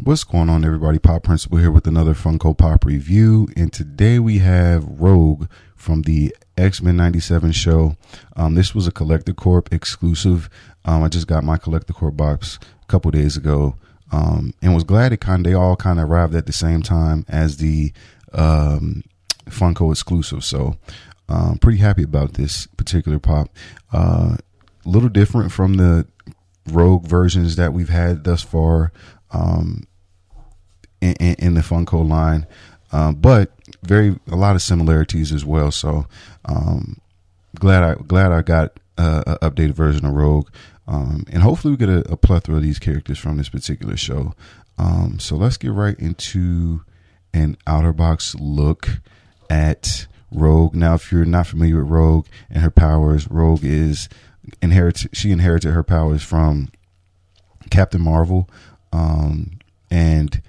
What's going on, everybody? Pop Principal here with another Funko Pop review, and today we have Rouge from the X-Men 97 show. This was a Collector Corp exclusive. I just got my Collector Corp box a couple days ago, and was glad they all kind of arrived at the same time as the Funko exclusive. So pretty happy about this particular pop. A little different from the Rouge versions that we've had thus far in the Funko line, but a lot of similarities as well. So glad I got a updated version of Rouge, and hopefully we get a plethora of these characters from this particular show. So let's get right into an outer box look at Rouge. Now, if you're not familiar with Rouge and her powers, Rouge inherited her powers from Captain Marvel, and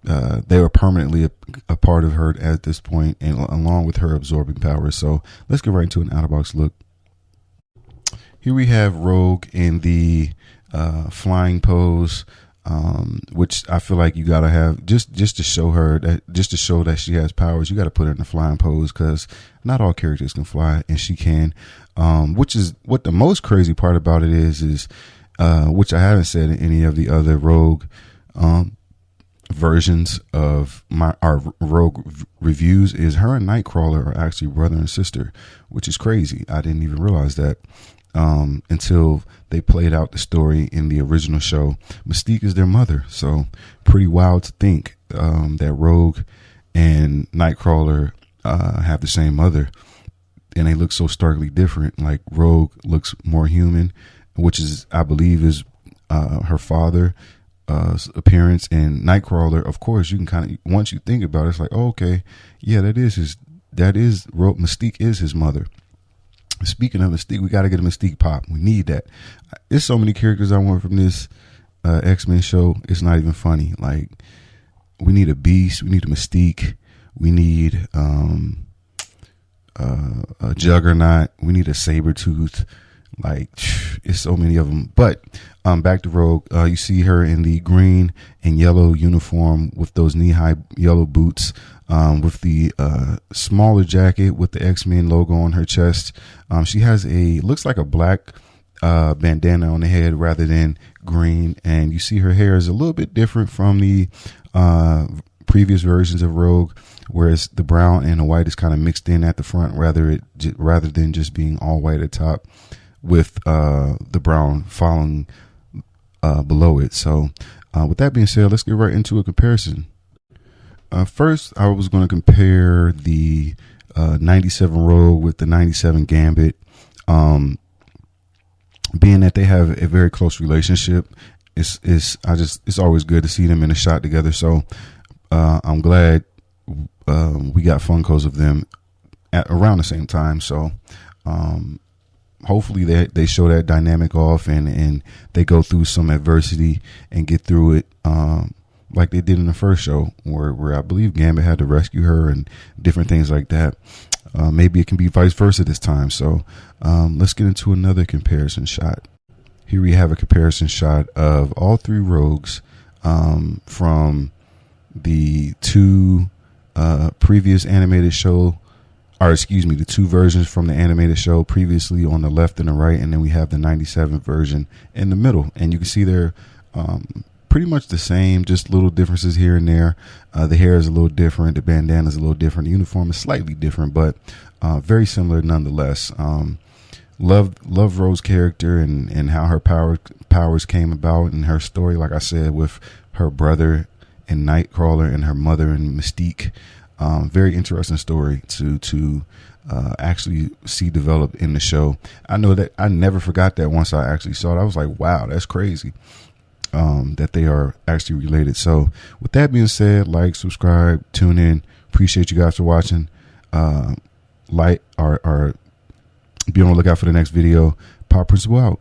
they were permanently a part of her at this point, and along with her absorbing powers. So let's get right into an out of box look. Here we have Rouge in the flying pose, which I feel like you gotta have just to show that she has powers. You got to put her in the flying pose, because not all characters can fly, and she can. Which is what the most crazy part about it is which I haven't said in any of the other Rouge versions of our Rouge reviews, is her and Nightcrawler are actually brother and sister, which is crazy. I didn't even realize that until they played out the story in the original show. Mystique is their mother, so pretty wild to think that Rouge and Nightcrawler have the same mother, and they look so starkly different. Like, Rouge looks more human, which is, I believe, is her father appearance, and Nightcrawler, of course, you can kind of, once you think about it, it's like, oh, okay, yeah, Mystique is his mother. Speaking of Mystique, we got to get a Mystique pop. We need that. There's so many characters I want from this X-Men show. It's not even funny. Like, we need a Beast, we need a Mystique, we need a Juggernaut, we need a Sabretooth. Like, it's so many of them. But back to Rouge. You see her in the green and yellow uniform with those knee-high yellow boots, with the smaller jacket with the X-Men logo on her chest. She has looks like a black bandana on the head rather than green, and you see her hair is a little bit different from the previous versions of Rouge, whereas the brown and the white is kind of mixed in at the front rather than just being all white at top, with the brown following below it. So with that being said, let's get right into a comparison. First, I was going to compare the 97 Rouge with the 97 Gambit. Being that they have a very close relationship, it's always good to see them in a shot together. So I'm glad we got Funkos of them at around the same time. So hopefully they show that dynamic off, and they go through some adversity and get through it, like they did in the first show, where I believe Gambit had to rescue her and different things like that. Maybe it can be vice versa this time. So let's get into another comparison shot. Here we have a comparison shot of all three Rouges from the two previous animated show, or excuse me, the two versions from the animated show previously on the left and the right, and then we have the 97 version in the middle. And you can see they're pretty much the same, just little differences here and there. The hair is a little different, the bandana is a little different, the uniform is slightly different, but very similar nonetheless. Love Rose's character and how her powers came about, and her story, like I said, with her brother and Nightcrawler and her mother and Mystique. Very interesting story to actually see developed in the show. I know that I never forgot that once I actually saw it. I was like, wow, that's crazy that they are actually related. So with that being said, like, subscribe, tune in. Appreciate you guys for watching. Like or be on the lookout for the next video. Pop Principal out.